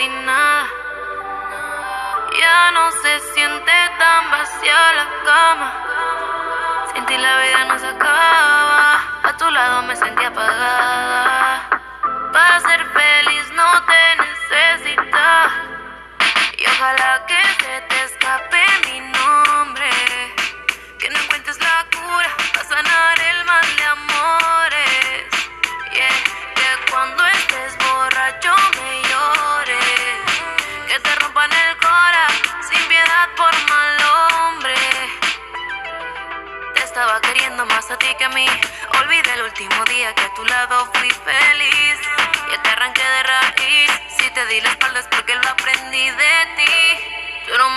ti nada. Ya no se siente tan vacía la cama. Sin ti la vida no se acaba. A tu lado me sentí apagada. Para ser feliz no te necesita. Y ojalá que se te escape mi nombre. Que no encuentres la cura para sanar el mal de amores. Yeah, que cuando estés borracho me llores. Que te rompan el cora sin piedad por mal hombre. Te estaba queriendo más a ti que a mí. Olvidé el último día que a tu lado fui feliz. Ya te arranqué de raíz. Si te di la espalda es porque lo aprendí de ti. Tú no me